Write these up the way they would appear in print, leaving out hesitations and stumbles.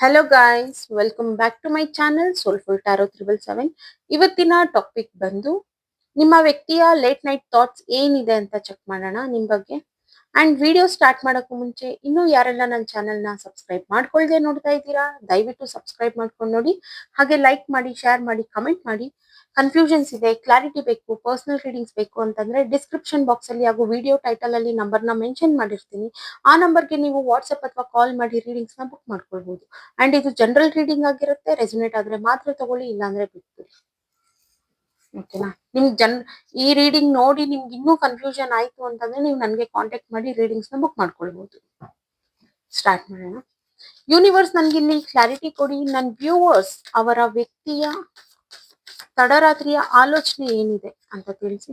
Hello guys, welcome back to my channel soulful tarot 777. ಇವತ್ತಿನ topic ಬಂದು ನಿಮ್ಮ ವ್ಯಕ್ತಿಯ ಲೇಟ್ ನೈಟ್ ಥಾಟ್ಸ್ ಏನಿದೆ ಅಂತ ಚೆಕ್ ಮಾಡೋಣ ನಿಮ್ಮ ಬಗ್ಗೆ. ಅಂಡ್ ವಿಡಿಯೋ ಸ್ಟಾರ್ಟ್ ಮಾಡೋಕ್ಕೂ ಮುಂಚೆ ಇನ್ನೂ ಯಾರೆಲ್ಲ ನನ್ನ ಚಾನಲ್ನ ಸಬ್ಸ್ಕ್ರೈಬ್ ಮಾಡ್ಕೊಳ್ದೆ ನೋಡ್ತಾ ಇದ್ದೀರಾ, ದಯವಿಟ್ಟು ಸಬ್ಸ್ಕ್ರೈಬ್ ಮಾಡ್ಕೊಂಡು ನೋಡಿ. ಹಾಗೆ ಲೈಕ್ ಮಾಡಿ, ಶೇರ್ ಮಾಡಿ, ಕಮೆಂಟ್ ಮಾಡಿ. ಕನ್ಫ್ಯೂಷನ್ಸ್ ಇದೆ, ಕ್ಲಾರಿಟಿ ಬೇಕು, ಪರ್ಸನಲ್ ರೀಡಿಂಗ್ಸ್ ಬೇಕು ಅಂತಂದ್ರೆ ಡಿಸ್ಕ್ರಿಪ್ಷನ್ ಬಾಕ್ಸ್ ಅಲ್ಲಿ ಹಾಗೂ ವಿಡಿಯೋ ಟೈಟಲ್ ಅಲ್ಲಿ ನಂಬರ್ನ ಮೆನ್ಷನ್ ಮಾಡಿರ್ತೀನಿ. ಆ ನಂಬರ್ಗೆ ನೀವು ವಾಟ್ಸ್ಆಪ್ ಅಥವಾ ಕಾಲ್ ಮಾಡಿ ರೀಡಿಂಗ್ಸ್ ನ ಬುಕ್ ಮಾಡ್ಕೊಳ್ಬಹುದು. ಅಂಡ್ ಇದು ಜನರಲ್ ರೀಡಿಂಗ್ ಆಗಿರುತ್ತೆ. ರೆಸೊನೇಟ್ ಆದ್ರೆ ಮಾತ್ರ ತಗೊಳ್ಳಿ, ಇಲ್ಲಾಂದ್ರೆ ಬಿಟ್ಬಿಡಿ. ಓಕೆನಾ? ಈ ರೀಡಿಂಗ್ ನೋಡಿ ನಿಮ್ಗೆ ಇನ್ನೂ ಕನ್ಫ್ಯೂಷನ್ ಆಯ್ತು ಅಂತಂದ್ರೆ ನೀವು ನನಗೆ ಕಾಂಟ್ಯಾಕ್ಟ್ ಮಾಡಿ ರೀಡಿಂಗ್ಸ್ ನ ಬುಕ್ ಮಾಡ್ಕೊಳ್ಬಹುದು. ಸ್ಟಾರ್ಟ್ ಮಾಡೋಣ. ಯೂನಿವರ್ಸ್ ನನ್ಗಿಲ್ಲಿ ಕ್ಲಾರಿಟಿ ಕೊಡಿ. ನನ್ನ ವ್ಯೂವರ್ಸ್ ಅವರ ವ್ಯಕ್ತಿಯ ತಡರಾತ್ರಿಯ ಆಲೋಚನೆ ಏನಿದೆ ಅಂತ ತಿಳಿಸಿ.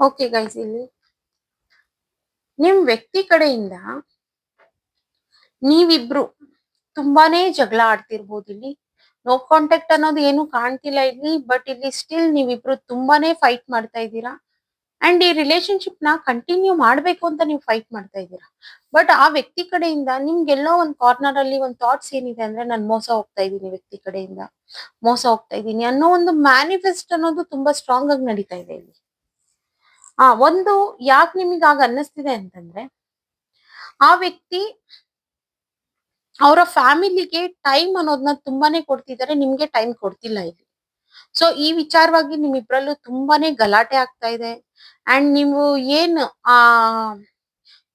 ಓಕೆ ಗೈಸ್, ಇಲ್ಲಿ ನಿಮ್ ವ್ಯಕ್ತಿ ಕಡೆಯಿಂದ ನೀವಿಬ್ರು ತುಂಬಾನೇ ಜಗಳ ಆಡ್ತಿರ್ಬೋದು. ಇಲ್ಲಿ ನೋ ಕಾಂಟ್ಯಾಕ್ಟ್ ಅನ್ನೋದು ಏನು ಕಾಣ್ತಿಲ್ಲ ಇಲ್ಲಿ, ಬಟ್ ಇಲ್ಲಿ ಸ್ಟಿಲ್ ನೀವಿಬ್ರು ತುಂಬಾನೇ ಫೈಟ್ ಮಾಡ್ತಾ ಇದ್ದೀರಾ. ಅಂಡ್ ಈ ರಿಲೇಶನ್ಶಿಪ್ ನ ಕಂಟಿನ್ಯೂ ಮಾಡ್ಬೇಕು ಅಂತ ನೀವು ಫೈಟ್ ಮಾಡ್ತಾ ಇದ್ದೀರಾ. ಬಟ್ ಆ ವ್ಯಕ್ತಿ ಕಡೆಯಿಂದ ನಿಮ್ಗೆಲ್ಲೋ ಒಂದ್ ಕಾರ್ನರ್ ಅಲ್ಲಿ ಒಂದ್ ಥಾಟ್ಸ್ ಏನಿದೆ ಅಂದ್ರೆ, ನಾನು ಮೋಸ ಹೋಗ್ತಾ ಇದ್ದೀನಿ, ವ್ಯಕ್ತಿ ಕಡೆಯಿಂದ ಮೋಸ ಹೋಗ್ತಾ ಇದ್ದೀನಿ ಅನ್ನೋ ಒಂದು ಮ್ಯಾನಿಫೆಸ್ಟ್ ಅನ್ನೋದು ತುಂಬಾ ಸ್ಟ್ರಾಂಗ್ ಆಗಿ ನಡೀತಾ ಇದೆ ಇಲ್ಲಿ. ಒಂದು ಯಾಕೆ ನಿಮಗೆ ಆಗ ಅನ್ನಿಸ್ತಿದೆ ಅಂತಂದ್ರೆ, ಆ ವ್ಯಕ್ತಿ ಅವರ ಫ್ಯಾಮಿಲಿಗೆ ಟೈಮ್ ಅನ್ನೋದನ್ನ ತುಂಬಾನೇ ಕೊಡ್ತಿದ್ದಾರೆ, ನಿಮ್ಗೆ ಟೈಮ್ ಕೊಡ್ತಿಲ್ಲ ಇಲ್ಲಿ. ಸೊ ಈ ವಿಚಾರವಾಗಿ ನಿಮ್ಮಿಬ್ರಲ್ಲೂ ತುಂಬಾನೇ ಗಲಾಟೆ ಆಗ್ತಾ ಇದೆ. ಅಂಡ್ ನೀವು ಏನು ಆ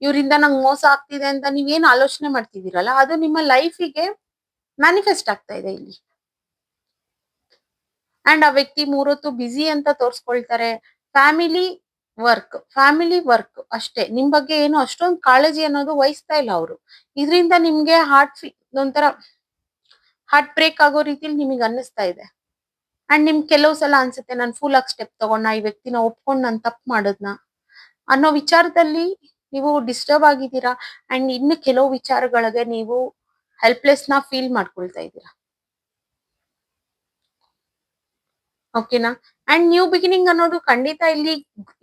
ಇವರಿಂದ ನಂಗೆ ಮೋಸ ಆಗ್ತಿದೆ ಅಂತ ನೀವೇನ್ ಆಲೋಚನೆ ಮಾಡ್ತಿದ್ದೀರಲ್ಲ, ಅದು ನಿಮ್ಮ ಲೈಫಿಗೆ ಮ್ಯಾನಿಫೆಸ್ಟ್ ಆಗ್ತಾ ಇದೆ ಇಲ್ಲಿ. ಅಂಡ್ ಆ ವ್ಯಕ್ತಿ ಮೂರೊತ್ತು ಬ್ಯುಸಿ ಅಂತ ತೋರ್ಸ್ಕೊಳ್ತಾರೆ. ಫ್ಯಾಮಿಲಿ ವರ್ಕ್ ಅಷ್ಟೇ. ನಿಮ್ ಬಗ್ಗೆ ಏನು ಅಷ್ಟೊಂದು ಕಾಳಜಿ ಅನ್ನೋದು ವಹಿಸ್ತಾ ಇಲ್ಲ ಅವರು. ಇದರಿಂದ ನಿಮ್ಗೆ ಒಂಥರ ಹಾರ್ಟ್ ಬ್ರೇಕ್ ಆಗೋ ರೀತಿಲಿ ನಿಮಗೆ ಅನ್ನಿಸ್ತಾ ಇದೆ. ಅಂಡ್ ನಿಮ್ಗೆ ಕೆಲವು ಸಲ ಅನ್ಸುತ್ತೆ, ನಾನು ಫುಲ್ ಆಗಿ ಸ್ಟೆಪ್ ತಗೊಂಡ ಈ ವ್ಯಕ್ತಿನ ಒಪ್ಕೊಂಡು ನಾನು ತಪ್ಪು ಮಾಡೋದ್ನ ಅನ್ನೋ ವಿಚಾರದಲ್ಲಿ ನೀವು ಡಿಸ್ಟರ್ಬ್ ಆಗಿದ್ದೀರಾ. ಅಂಡ್ ಇನ್ನು ಕೆಲವು ವಿಚಾರಗಳಿಗೆ ನೀವು ಹೆಲ್ಪ್ಲೆಸ್ ನ ಫೀಲ್ ಮಾಡ್ಕೊಳ್ತಾ ಇದ್ದೀರಾ. ಓಕೆನಾ? ಅಂಡ್ ನ್ಯೂ ಬಿಗಿನಿಂಗ್ ಅನ್ನೋದು ಖಂಡಿತ ಇಲ್ಲಿ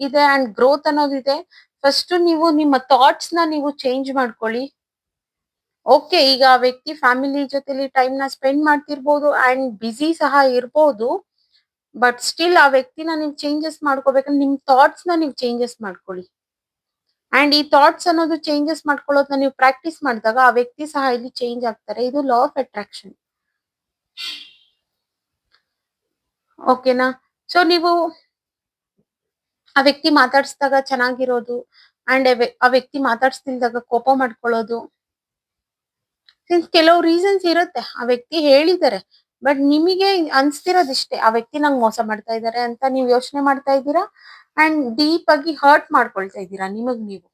ಇದೆ. ಅಂಡ್ ಗ್ರೋತ್ ಅನ್ನೋದು ಇದೆ. ಫಸ್ಟ್ ನೀವು ನಿಮ್ಮ ಥಾಟ್ಸ್ ನ ನೀವು ಚೇಂಜ್ ಮಾಡ್ಕೊಳ್ಳಿ. ಓಕೆ, ಈಗ ಆ ವ್ಯಕ್ತಿ ಫ್ಯಾಮಿಲಿ ಜೊತೆಲಿ ಟೈಮ್ ನ ಸ್ಪೆಂಡ್ ಮಾಡ್ತಿರ್ಬೋದು ಅಂಡ್ ಬಿಸಿ ಸಹ ಇರ್ಬೋದು. ಬಟ್ ಸ್ಟಿಲ್ ಆ ವ್ಯಕ್ತಿನ ನೀವು ಚೇಂಜಸ್ ಮಾಡ್ಕೋಬೇಕಂದ್ರೆ ನಿಮ್ ಥಾಟ್ಸ್ ನ ನೀವು ಚೇಂಜಸ್ ಮಾಡ್ಕೊಳ್ಳಿ. ಅಂಡ್ ಈ ಥಾಟ್ಸ್ ಅನ್ನೋದು ಚೇಂಜಸ್ ಮಾಡ್ಕೊಳ್ಳೋದನ್ನ ನೀವು ಪ್ರಾಕ್ಟೀಸ್ ಮಾಡಿದಾಗ ಆ ವ್ಯಕ್ತಿ ಸಹ ಇಲ್ಲಿ ಚೇಂಜ್ ಆಗ್ತಾರೆ. ಇದು ಲಾ ಆಫ್ ಅಟ್ರಾಕ್ಷನ್. ಓಕೆನಾ? ಸೊ ನೀವು ಆ ವ್ಯಕ್ತಿ ಮಾತಾಡ್ಸಿದಾಗ ಚೆನ್ನಾಗಿರೋದು ಅಂಡ್ ಆ ವ್ಯಕ್ತಿ ಮಾತಾಡ್ಸ್ತಿಲ್ದಾಗ ಕೋಪ ಮಾಡ್ಕೊಳ್ಳೋದು, ಕೆಲವು ರೀಸನ್ಸ್ ಇರುತ್ತೆ. ಆ ವ್ಯಕ್ತಿ ಹೇಳಿದ್ದಾರೆ, ಬಟ್ ನಿಮಗೆ ಅನ್ಸ್ತಿರೋದಿಷ್ಟೇ, ಆ ವ್ಯಕ್ತಿ ನಂಗೆ ಮೋಸ ಮಾಡ್ತಾ ಇದ್ದಾರೆ ಅಂತ ನೀವು ಯೋಚನೆ ಮಾಡ್ತಾ ಇದ್ದೀರಾ. ಅಂಡ್ ಡೀಪ್ ಆಗಿ ಹರ್ಟ್ ಮಾಡ್ಕೊಳ್ತಾ ಇದ್ದೀರಾ ನಿಮಗ್ ನೀವು.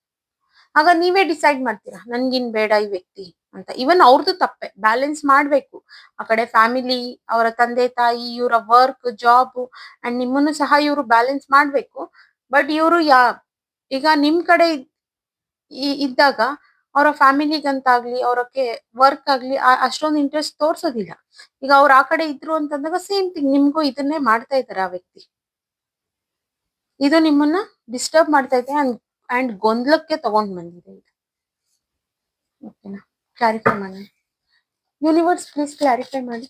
ಆಗ ನೀವೇ ಡಿಸೈಡ್ ಮಾಡ್ತೀರಾ, ನನ್ಗಿನ್ ಬೇಡ ಈ ವ್ಯಕ್ತಿ ಅಂತ. ಇವನ್ ಅವ್ರದ್ದು ತಪ್ಪೆ, ಬ್ಯಾಲೆನ್ಸ್ ಮಾಡ್ಬೇಕು. ಆ ಕಡೆ ಫ್ಯಾಮಿಲಿ, ಅವರ ತಂದೆ ತಾಯಿ, ಇವರ ವರ್ಕ್ ಜಾಬ್ ಅಂಡ್ ನಿಮ್ಮನ್ನು ಸಹ ಇವರು ಬ್ಯಾಲೆನ್ಸ್ ಮಾಡ್ಬೇಕು. ಬಟ್ ಇವರು ಈಗ ನಿಮ್ ಕಡೆ ಇದ್ದಾಗ ಅವರ ಫ್ಯಾಮಿಲಿಗಂತಾಗ್ಲಿ ಅವರಕ್ಕೆ ವರ್ಕ್ ಆಗ್ಲಿ ಅಷ್ಟೊಂದು ಇಂಟ್ರೆಸ್ಟ್ ತೋರ್ಸೋದಿಲ್ಲ. ಈಗ ಅವ್ರು ಆ ಕಡೆ ಇದ್ರು ಅಂತಂದಾಗ ಸೇಮ್ ಥಿಂಗ್ ನಿಮ್ಗೂ ಇದನ್ನೇ ಮಾಡ್ತಾ ಇದ್ದಾರೆ ಆ ವ್ಯಕ್ತಿ. ಇದು ನಿಮ್ಮನ್ನ ಡಿಸ್ಟರ್ಬ್ ಮಾಡ್ತಾ ಇದೆ ಅಂಡ್ ಗೊಂದಲಕ್ಕೆ ತಗೊಂಡ್ ಬಂದಿದೆ. ಓಕೆನಾ? ಕ್ಲಾರಿಫೈ ಮಾಡಿ. ಯೂನಿವರ್ಸ್ ಪ್ಲೀಸ್ ಕ್ಲಾರಿಫೈ ಮಾಡಿ.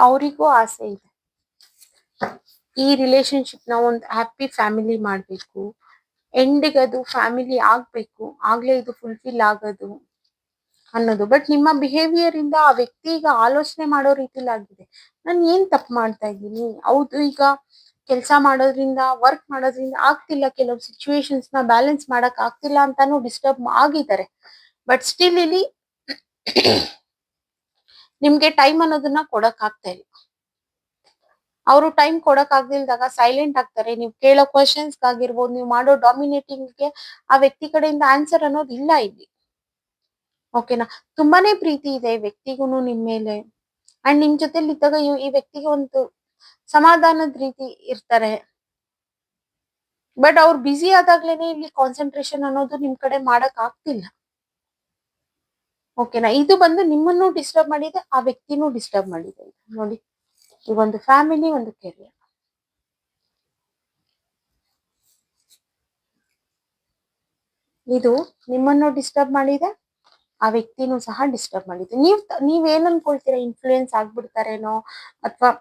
ಅವರಿಗೂ ಆಸೆ ಇದೆ ಈ ರಿಲೇಶನ್ಶಿಪ್ ನ ಒಂದು ಹ್ಯಾಪಿ ಫ್ಯಾಮಿಲಿ ಮಾಡ್ಬೇಕು, ಎಂಡಿಗೆ ಅದು ಫ್ಯಾಮಿಲಿ ಆಗ್ಬೇಕು, ಆಗ್ಲೇ ಇದು ಫುಲ್ಫಿಲ್ ಆಗೋದು ಅನ್ನೋದು. ಬಟ್ ನಿಮ್ಮ ಬಿಹೇವಿಯರ್ ಇಂದ ಆ ವ್ಯಕ್ತಿ ಈಗ ಆಲೋಚನೆ ಮಾಡೋ ರೀತಿಲಿ ಆಗಿದೆ, ನಾನು ಏನ್ ತಪ್ಪು ಮಾಡ್ತಾ ಇದ್ದೀನಿ. ಹೌದು, ಈಗ ಕೆಲಸ ಮಾಡೋದ್ರಿಂದ ವರ್ಕ್ ಮಾಡೋದ್ರಿಂದ ಆಗ್ತಿಲ್ಲ, ಕೆಲವು ಸಿಚುವೇಶನ್ಸ್ ನ ಬ್ಯಾಲೆನ್ಸ್ ಮಾಡಕ್ ಆಗ್ತಿಲ್ಲ ಅಂತಾನು ಡಿಸ್ಟರ್ಬ್ ಆಗಿದ್ದಾರೆ. ಬಟ್ ಸ್ಟಿಲ್ ಇಲ್ಲಿ ನಿಮ್ಗೆ ಟೈಮ್ ಅನ್ನೋದನ್ನ ಕೊಡಕ್ ಆಗ್ತಾ ಇಲ್ಲ. ಅವರು ಟೈಮ್ ಕೊಡಕ್ ಆಗ್ದಿಲ್ದಾಗ ಸೈಲೆಂಟ್ ಆಗ್ತಾರೆ. ನೀವು ಕೇಳೋ ಕ್ವಶನ್ಸ್ ಆಗಿರ್ಬೋದು, ನೀವು ಮಾಡೋ ಡಾಮಿನೇಟಿಂಗ್ಗೆ ಆ ವ್ಯಕ್ತಿ ಕಡೆಯಿಂದ ಆನ್ಸರ್ ಅನ್ನೋದು ಇಲ್ಲ ಇಲ್ಲಿ. ಓಕೆನಾ? ತುಂಬಾನೇ ಪ್ರೀತಿ ಇದೆ ಈ ವ್ಯಕ್ತಿಗೂನು ನಿಮ್ ಮೇಲೆ. ಅಂಡ್ ನಿಮ್ ಜೊತೆಲಿ ಇದ್ದಾಗ ಈ ವ್ಯಕ್ತಿಗೆ ಒಂದು ಸಮಾಧಾನದ ರೀತಿ ಇರ್ತಾರೆ. ಬಟ್ ಅವ್ರು ಬ್ಯುಸಿ ಆದಾಗ್ಲೇನೆ ಇಲ್ಲಿ ಕಾನ್ಸಂಟ್ರೇಷನ್ ಅನ್ನೋದು ನಿಮ್ ಕಡೆ ಮಾಡಕ್ ಆಗ್ತಿಲ್ಲ. ಓಕೆನಾ? ಇದು ಬಂದು ನಿಮ್ಮನ್ನು ಡಿಸ್ಟರ್ಬ್ ಮಾಡಿದೆ, ಆ ವ್ಯಕ್ತಿನೂ ಡಿಸ್ಟರ್ಬ್ ಮಾಡಿದೆ. ನೋಡಿ, ಈ ಒಂದು ಫ್ಯಾಮಿಲಿ, ಒಂದು ಕೆರಿಯರ್, ಇದು ನಿಮ್ಮನ್ನು ಡಿಸ್ಟರ್ಬ್ ಮಾಡಿದೆ, ಆ ವ್ಯಕ್ತಿನೂ ಸಹ ಡಿಸ್ಟರ್ಬ್ ಮಾಡಿದೆ. ನೀವೇನ್ ಅನ್ಕೊಳ್ತೀರಾ? ಇನ್ಫ್ಲೂಯೆನ್ಸ್ ಆಗ್ಬಿಡ್ತಾರೇನೋ, ಅಥವಾ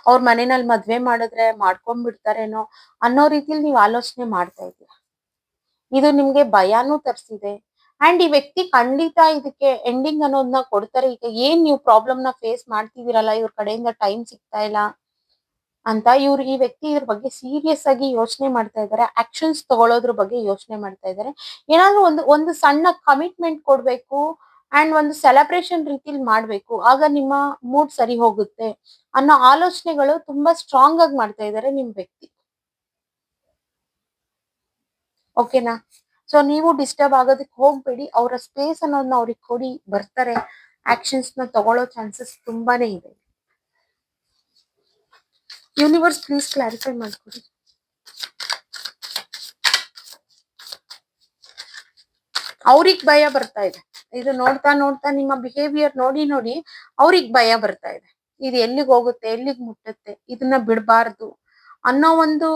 ಅವ್ರ ಮನೆಯಲ್ಲಿ ಮದ್ವೆ ಮಾಡಿದ್ರೆ ಮಾಡ್ಕೊಂಡ್ಬಿಡ್ತಾರೇನೋ ಅನ್ನೋ ರೀತಿಲಿ ನೀವು ಆಲೋಚನೆ ಮಾಡ್ತಾ ಇದ್ದೀರಾ. ಇದು ನಿಮ್ಗೆ ಭಯಾನೂ ತರಿಸಿದೆ. ಅಂಡ್ ಈ ವ್ಯಕ್ತಿ ಖಂಡಿತ ಇದಕ್ಕೆ ಎಂಡಿಂಗ್ ಅನ್ನೋದನ್ನ ಕೊಡ್ತಾರೆ. ಈಗ ಏನ್ ನೀವು ಪ್ರಾಬ್ಲಮ್ ನ ಫೇಸ್ ಮಾಡ್ತಿದ್ದೀರಲ್ಲ, ಇವ್ರ ಕಡೆಯಿಂದ ಟೈಮ್ ಸಿಗ್ತಾ ಇಲ್ಲ ಅಂತ ಈ ವ್ಯಕ್ತಿ ಇದ್ರ ಬಗ್ಗೆ ಸೀರಿಯಸ್ ಆಗಿ ಯೋಚನೆ ಮಾಡ್ತಾ ಇದ್ದಾರೆ. ಆಕ್ಷನ್ಸ್ ತಗೊಳ್ಳೋದ್ರ ಬಗ್ಗೆ ಯೋಚನೆ ಮಾಡ್ತಾ ಇದ್ದಾರೆ. ಏನಾದ್ರೂ ಒಂದು ಸಣ್ಣ ಕಮಿಟ್ಮೆಂಟ್ ಕೊಡ್ಬೇಕು ಅಂಡ್ ಒಂದು ಸೆಲೆಬ್ರೇಷನ್ ರೀತಿಲಿ ಮಾಡ್ಬೇಕು, ಆಗ ನಿಮ್ಮ ಮೂಡ್ ಸರಿ ಹೋಗುತ್ತೆ ಅನ್ನೋ ಆಲೋಚನೆಗಳು ತುಂಬಾ ಸ್ಟ್ರಾಂಗ್ ಆಗಿ ಮಾಡ್ತಾ ಇದ್ದಾರೆ ನಿಮ್ ವ್ಯಕ್ತಿ. ಓಕೆನಾ? ಸೊ ನೀವು ಡಿಸ್ಟರ್ಬ್ ಆಗೋದಕ್ಕೆ ಹೋಗ್ಬೇಡಿ. ಅವರ ಸ್ಪೇಸ್ ಅನ್ನೋದನ್ನ ಅವ್ರಿಗೆ ಕೊಡಿ, ಬರ್ತಾರೆ. ಆಕ್ಷನ್ಸ್ ನ ತಗೊಳ್ಳೋ ಚಾನ್ಸಸ್ ತುಂಬಾನೇ ಇದೆ. ಯೂನಿವರ್ಸ್ ಪ್ಲೀಸ್ ಕ್ಲಾರಿಫೈ ಮಾಡ್ಕೊಡಿ. ಅವ್ರಿಗೆ ಭಯ ಬರ್ತಾ ಇದೆ. ಇದು ನೋಡ್ತಾ ನೋಡ್ತಾ ನಿಮ್ಮ ಬಿಹೇವಿಯರ್ ನೋಡಿ ಅವ್ರಿಗೆ ಭಯ ಬರ್ತಾ ಇದೆ. ಇದು ಎಲ್ಲಿಗೆ ಹೋಗುತ್ತೆ, ಎಲ್ಲಿಗೆ ಮುಟ್ಟುತ್ತೆ, ಇದನ್ನ ಬಿಡಬಾರ್ದು ಅನ್ನೋ ಒಂದು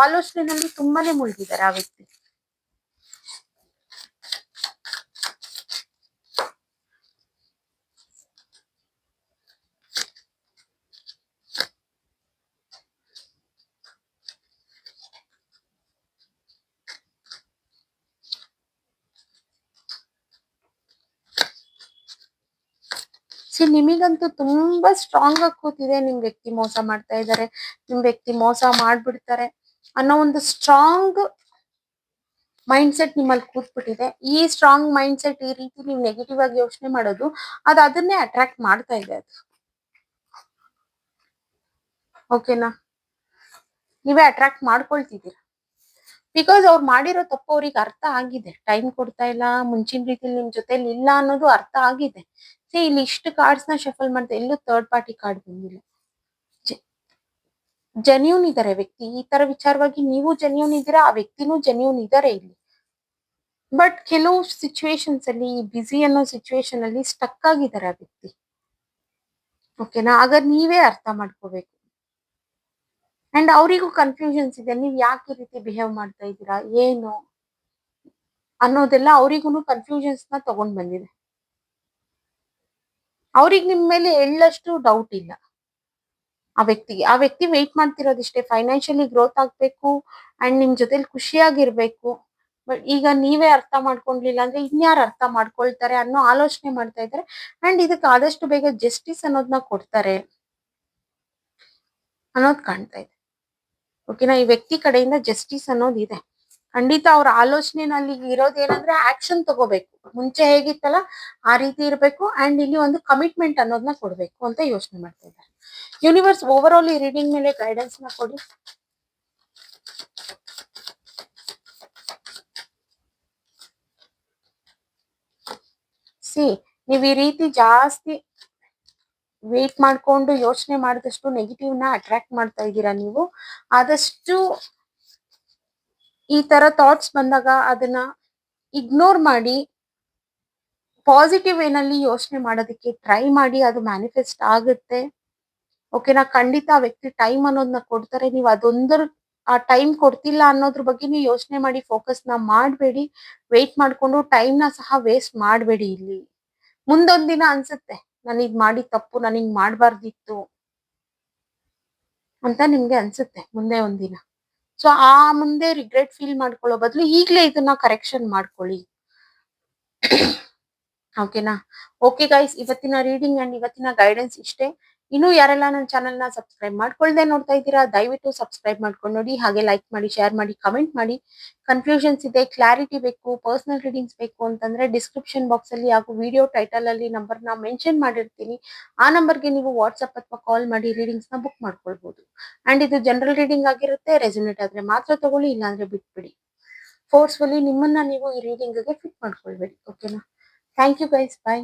ಆಲೋಚನೆಯಲ್ಲಿ ತುಂಬಾನೇ ಮುಳುಗಿದ್ದಾರೆ ಆ ವ್ಯಕ್ತಿ. ನಿಮಗಂತೂ ತುಂಬಾ ಸ್ಟ್ರಾಂಗ್ ಆಗಿ ಕೂತಿದೆ, ನಿಮ್ ವ್ಯಕ್ತಿ ಮೋಸ ಮಾಡ್ತಾ ಇದ್ದಾರೆ, ನಿಮ್ ವ್ಯಕ್ತಿ ಮೋಸ ಮಾಡ್ಬಿಡ್ತಾರೆ ಅನ್ನೋ ಒಂದು ಸ್ಟ್ರಾಂಗ್ ಮೈಂಡ್ ಸೆಟ್ ನಿಮ್ಮಲ್ಲಿ ಕೂತ್ಬಿಟ್ಟಿದೆ. ಈ ಸ್ಟ್ರಾಂಗ್ ಮೈಂಡ್ ಸೆಟ್, ಈ ರೀತಿ ನೀವು ನೆಗೆಟಿವ್ ಆಗಿ ಯೋಚನೆ ಮಾಡೋದು, ಅದನ್ನೇ ಅಟ್ರಾಕ್ಟ್ ಮಾಡ್ತಾ ಇದೆ ಅದು. ಓಕೆನಾ? ನೀವೇ ಅಟ್ರಾಕ್ಟ್ ಮಾಡ್ಕೊಳ್ತಿದ್ದೀರಾ. ಬಿಕಾಸ್ ಅವ್ರು ಮಾಡಿರೋ ತಪ್ಪು ಅವ್ರಿಗೆ ಅರ್ಥ ಆಗಿದೆ. ಟೈಮ್ ಕೊಡ್ತಾ ಇಲ್ಲ, ಮುಂಚಿನ ರೀತಿಲಿ ನಿಮ್ ಜೊತೆಲಿ ಇಲ್ಲ ಅನ್ನೋದು ಅರ್ಥ ಆಗಿದೆ. ಇಲ್ಲಿ ಇಷ್ಟು ಕಾರ್ಡ್ಸ್ ನ ಶಫಲ್ ಮಾಡ್ತಾ, ಎಲ್ಲೂ ಥರ್ಡ್ ಪಾರ್ಟಿ ಕಾರ್ಡ್ ಬಂದಿಲ್ಲ. ಜೆನ್ಯೂನ್ ಇದಾರೆ ವ್ಯಕ್ತಿ. ಈ ತರ ವಿಚಾರವಾಗಿ ನೀವು ಜೆನ್ಯೂನ್ ಇದ್ದೀರಾ, ಆ ವ್ಯಕ್ತಿನೂ ಜೆನ್ಯೂನ್ ಇದಾರೆ ಇಲ್ಲಿ. ಬಟ್ ಕೆಲವು ಸಿಚುವೇಶನ್ಸ್ ಅಲ್ಲಿ, ಬಿಸಿ ಅನ್ನೋ ಸಿಚುವೇಶನ್ ಅಲ್ಲಿ ಸ್ಟಕ್ ಆಗಿದ್ದಾರೆ ಆ ವ್ಯಕ್ತಿ. ಓಕೆನಾ? ಆಗ ನೀವೇ ಅರ್ಥ ಮಾಡ್ಕೋಬೇಕು. ಅಂಡ್ ಅವರಿಗೂ ಕನ್ಫ್ಯೂಷನ್ಸ್ ಇದೆ, ನೀವ್ ಯಾಕೆ ಈ ರೀತಿ ಬಿಹೇವ್ ಮಾಡ್ತಾ ಇದ್ದೀರಾ, ಏನು ಅನ್ನೋದೆಲ್ಲ ಅವರಿಗೂ ಕನ್ಫ್ಯೂಷನ್ಸ್ ನ ತಗೊಂಡ್ ಬಂದಿದೆ. ಅವ್ರಿಗೆ ನಿಮ್ ಮೇಲೆ ಎಳ್ಳಷ್ಟು ಡೌಟ್ ಇಲ್ಲ. ಆ ವ್ಯಕ್ತಿ ವೆಯ್ಟ್ ಮಾಡ್ತಿರೋದಿಷ್ಟೇ, ಫೈನಾನ್ಷಿಯಲಿ ಗ್ರೋತ್ ಆಗ್ಬೇಕು ಅಂಡ್ ನಿಮ್ ಜೊತೆಲಿ ಖುಷಿಯಾಗಿರ್ಬೇಕು. ಬಟ್ ಈಗ ನೀವೇ ಅರ್ಥ ಮಾಡ್ಕೊಂಡ್ಲಿಲ್ಲ ಅಂದ್ರೆ ಇನ್ಯಾರು ಅರ್ಥ ಮಾಡ್ಕೊಳ್ತಾರೆ ಅನ್ನೋ ಆಲೋಚನೆ ಮಾಡ್ತಾ ಇದ್ದಾರೆ. ಅಂಡ್ ಇದಕ್ಕೆ ಆದಷ್ಟು ಬೇಗ ಜಸ್ಟಿಸ್ ಅನ್ನೋದನ್ನ ಕೊಡ್ತಾರೆ ಅನ್ನೋದು ಕಾಣ್ತಾ ಇದೆ. ಓಕೆನಾ? ಈ ವ್ಯಕ್ತಿ ಕಡೆಯಿಂದ ಜಸ್ಟಿಸ್ ಅನ್ನೋದು ಇದೆ. ಖಂಡಿತ ಅವ್ರ ಆಲೋಚನೆನಲ್ಲಿ ಇರೋದೇನಂದ್ರೆ ಆಕ್ಷನ್ ತಗೋಬೇಕು. ಮುಂಚೆ ಹೇಗಿತ್ತಲ್ಲ ಆ ರೀತಿ ಇರ್ಬೇಕು ಅಂಡ್ ಇಲ್ಲಿ ಒಂದು ಕಮಿಟ್ಮೆಂಟ್ ಅನ್ನೋದನ್ನ ಕೊಡ್ಬೇಕು ಅಂತ ಯೋಚನೆ ಮಾಡ್ತಾ ಇದ್ದಾರೆ. ಯೂನಿವರ್ಸ್ ಓವರ್ ಆಲ್ ಈ ರೀಡಿಂಗ್ ಮೇಲೆ ಗೈಡೆನ್ಸ್ ನ ಕೊಡಿ. ನೀವ್ ಈ ರೀತಿ ಜಾಸ್ತಿ ವೇಟ್ ಮಾಡ್ಕೊಂಡು ಯೋಚನೆ ಮಾಡಿದಷ್ಟು ನೆಗೆಟಿವ್ ನ ಅಟ್ರಾಕ್ಟ್ ಮಾಡ್ತಾ ಇದ್ದೀರಾ ನೀವು. ಆದಷ್ಟು ಈ ತರ ಥಾಟ್ಸ್ ಬಂದಾಗ ಅದನ್ನ ಇಗ್ನೋರ್ ಮಾಡಿ ಪಾಸಿಟಿವ್ ವೇನಲ್ಲಿ ಯೋಚನೆ ಮಾಡೋದಕ್ಕೆ ಟ್ರೈ ಮಾಡಿ. ಅದು ಮ್ಯಾನಿಫೆಸ್ಟ್ ಆಗುತ್ತೆ. ಓಕೆನಾ? ಖಂಡಿತ ಆ ವ್ಯಕ್ತಿ ಟೈಮ್ ಅನ್ನೋದನ್ನ ಕೊಡ್ತಾರೆ. ನೀವು ಅದೊಂದರ ಆ ಟೈಮ್ ಕೊಡ್ತಿಲ್ಲ ಅನ್ನೋದ್ರ ಬಗ್ಗೆ ನೀವು ಯೋಚನೆ ಮಾಡಿ ಫೋಕಸ್ ನ ಮಾಡಬೇಡಿ. ವೇಟ್ ಮಾಡ್ಕೊಂಡು ಟೈಮ್ ನ ಸಹ ವೇಸ್ಟ್ ಮಾಡಬೇಡಿ. ಇಲ್ಲಿ ಮುಂದೊಂದ್ ದಿನ ಅನ್ಸುತ್ತೆ ನಾನು ಇದ್ ಮಾಡಿದ ತಪ್ಪು, ನಾನು ಹಿಂಗ್ ಮಾಡಬಾರ್ದಿತ್ತು ಅಂತ ನಿಮ್ಗೆ ಅನ್ಸುತ್ತೆ ಮುಂದೆ ಒಂದಿನ. ಸೊ ಆ ಮುಂದೆ ರಿಗ್ರೆಟ್ ಫೀಲ್ ಮಾಡ್ಕೊಳ್ಳೋ ಬದಲು ಈಗ್ಲೇ ಇದನ್ನ ಕರೆಕ್ಷನ್ ಮಾಡ್ಕೊಳ್ಳಿ. ಓಕೆನಾ? ಓಕೆ ಗೈಸ್, ಇವತ್ತಿನ ರೀಡಿಂಗ್ ಅಂಡ್ ಇವತ್ತಿನ ಗೈಡೆನ್ಸ್ ಇಷ್ಟೇ. ಇನ್ನು ಯಾರೆಲ್ಲ ನನ್ನ ಚಾನೆಲ್ನ ಸಬ್ಸ್ಕ್ರೈಬ್ ಮಾಡ್ಕೊಳ್ದೆ ನೋಡ್ತಾ ಇದ್ದೀರಾ, ದಯವಿಟ್ಟು ಸಬ್ಸ್ಕ್ರೈಬ್ ಮಾಡ್ಕೊಂಡು ನೋಡಿ. ಹಾಗೆ ಲೈಕ್ ಮಾಡಿ, ಶೇರ್ ಮಾಡಿ, ಕಮೆಂಟ್ ಮಾಡಿ. ಕನ್ಫ್ಯೂಷನ್ಸ್ ಇದೆ, ಕ್ಲಾರಿಟಿ ಬೇಕು, ಪರ್ಸನಲ್ ರೀಡಿಂಗ್ಸ್ ಬೇಕು ಅಂತಂದ್ರೆ ಡಿಸ್ಕ್ರಿಪ್ಷನ್ ಬಾಕ್ಸ್ ಅಲ್ಲಿ ಹಾಗೂ ವಿಡಿಯೋ ಟೈಟಲ್ ಅಲ್ಲಿ ನಂಬರ್ನ ಮೆನ್ಷನ್ ಮಾಡಿರ್ತೀನಿ. ಆ ನಂಬರ್ಗೆ ನೀವು ವಾಟ್ಸ್ಆಪ್ ಅಥವಾ ಕಾಲ್ ಮಾಡಿ ರೀಡಿಂಗ್ಸ್ ನ ಬುಕ್ ಮಾಡ್ಕೊಳ್ಬಹುದು. ಅಂಡ್ ಇದು ಜನರಲ್ ರೀಡಿಂಗ್ ಆಗಿರುತ್ತೆ. ರೆಸೊನೇಟ್ ಆದ್ರೆ ಮಾತ್ರ ತಗೊಳ್ಳಿ, ಇಲ್ಲಾಂದ್ರೆ ಬಿಟ್ಬಿಡಿ. ಫೋರ್ಸ್ಫುಲಿ ನಿಮ್ಮನ್ನ ನೀವು ಈ ರೀಡಿಂಗ್ಗೆ ಫಿಟ್ ಮಾಡ್ಕೊಳ್ಬೇಡಿ. ಓಕೆನಾ? Thank you guys, bye.